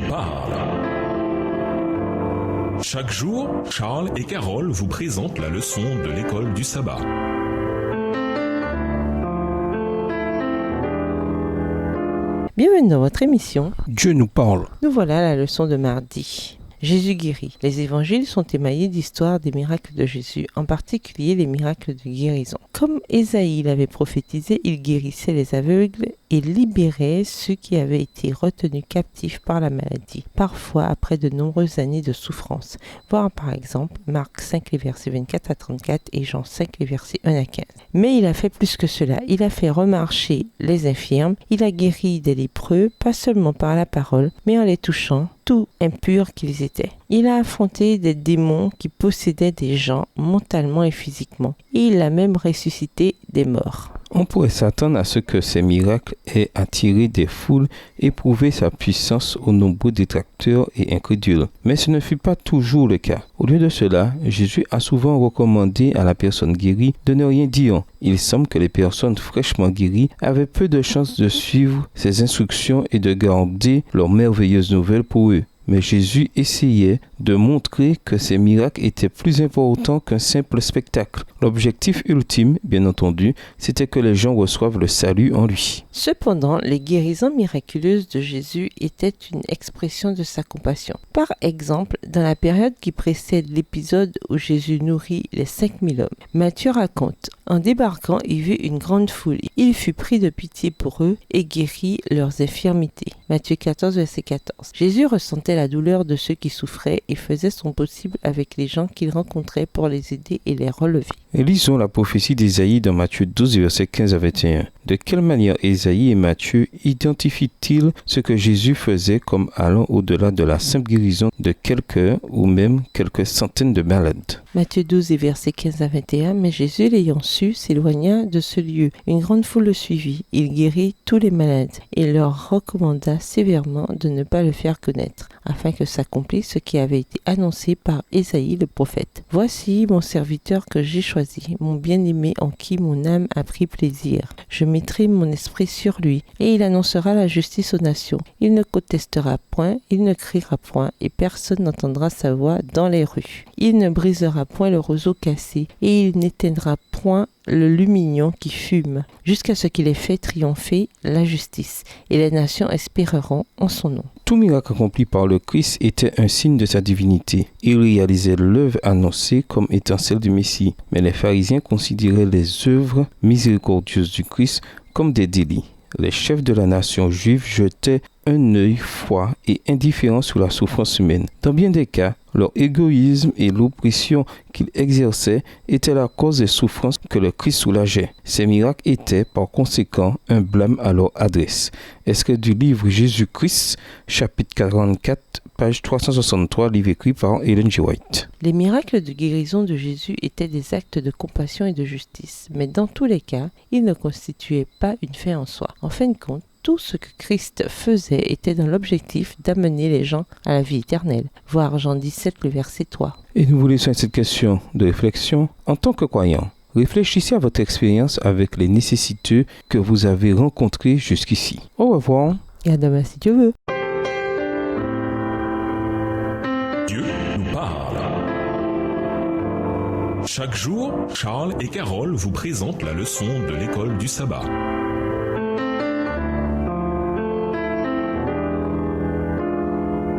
parle. Chaque jour, Charles et Carole vous présentent la leçon de l'école du sabbat. Bienvenue dans votre émission. Dieu nous parle. Nous voilà à la leçon de mardi. Jésus guérit. Les évangiles sont émaillés d'histoires des miracles de Jésus, en particulier les miracles de guérison. Comme Ésaïe l'avait prophétisé, il guérissait les aveugles et libérait ceux qui avaient été retenus captifs par la maladie, parfois après de nombreuses années de souffrance. Voir par exemple Marc 5, les versets 24 à 34 et Jean 5, les versets 1 à 15. Mais il a fait plus que cela. Il a fait remarcher les infirmes, il a guéri des lépreux, pas seulement par la parole, mais en les touchant, tout impurs qu'ils étaient. Il a affronté des démons qui possédaient des gens mentalement et physiquement. Et il a même ressuscité des morts. On pourrait s'attendre à ce que ces miracles aient attiré des foules et prouvé sa puissance aux nombreux détracteurs et incrédules. Mais ce ne fut pas toujours le cas. Au lieu de cela, Jésus a souvent recommandé à la personne guérie de ne rien dire. Il semble que les personnes fraîchement guéries avaient peu de chances de suivre ses instructions et de garder leurs merveilleuses nouvelles pour eux. Mais Jésus essayait de montrer que ces miracles étaient plus importants qu'un simple spectacle. L'objectif ultime, bien entendu, c'était que les gens reçoivent le salut en lui. Cependant, les guérisons miraculeuses de Jésus étaient une expression de sa compassion. Par exemple, dans la période qui précède l'épisode où Jésus nourrit les 5000 hommes, Matthieu raconte: en débarquant, il vit une grande foule. Il fut pris de pitié pour eux et guérit leurs infirmités. Matthieu 14, verset 14. Jésus ressentait la douleur de ceux qui souffraient et faisait son possible avec les gens qu'il rencontrait pour les aider et les relever. Et lisons la prophétie d'Ésaïe dans Matthieu 12, versets 15 à 21. De quelle manière Ésaïe et Matthieu identifient-ils ce que Jésus faisait comme allant au-delà de la simple guérison de quelques ou même quelques centaines de malades? Matthieu 12 et versets 15 à 21. Mais Jésus, l'ayant su, s'éloigna de ce lieu. Une grande foule le suivit. Il guérit tous les malades et leur recommanda sévèrement de ne pas le faire connaître, afin que s'accomplisse ce qui avait été annoncé par Ésaïe le prophète. Voici mon serviteur que j'ai choisi, mon bien-aimé en qui mon âme a pris plaisir. Je mettrai mon esprit sur lui, et il annoncera la justice aux nations. Il ne contestera point, il ne criera point, et personne n'entendra sa voix dans les rues. Il ne brisera point le roseau cassé, et il n'éteindra point le lumignon qui fume, jusqu'à ce qu'il ait fait triompher la justice, et les nations espéreront en son nom. Tout miracle accompli par le Christ était un signe de sa divinité. Il réalisait l'œuvre annoncée comme étant celle du Messie, mais les pharisiens considéraient les œuvres miséricordieuses du Christ comme des délits. Les chefs de la nation juive jetaient un œil froid et indifférent sur la souffrance humaine. Dans bien des cas, leur égoïsme et l'oppression qu'ils exerçaient étaient la cause des souffrances que le Christ soulageait. Ces miracles étaient par conséquent un blâme à leur adresse. Extrait du livre Jésus-Christ, chapitre 44, page 363, livre écrit par Ellen G. White. Les miracles de guérison de Jésus étaient des actes de compassion et de justice, mais dans tous les cas, ils ne constituaient pas une fin en soi. En fin de compte, tout ce que Christ faisait était dans l'objectif d'amener les gens à la vie éternelle. Voir Jean 17, le verset 3. Et nous vous laissons cette question de réflexion. En tant que croyant, réfléchissez à votre expérience avec les nécessiteux que vous avez rencontrés jusqu'ici. Au revoir. Et à demain si Dieu veut. Dieu nous parle. Chaque jour, Charles et Carole vous présentent la leçon de l'école du sabbat.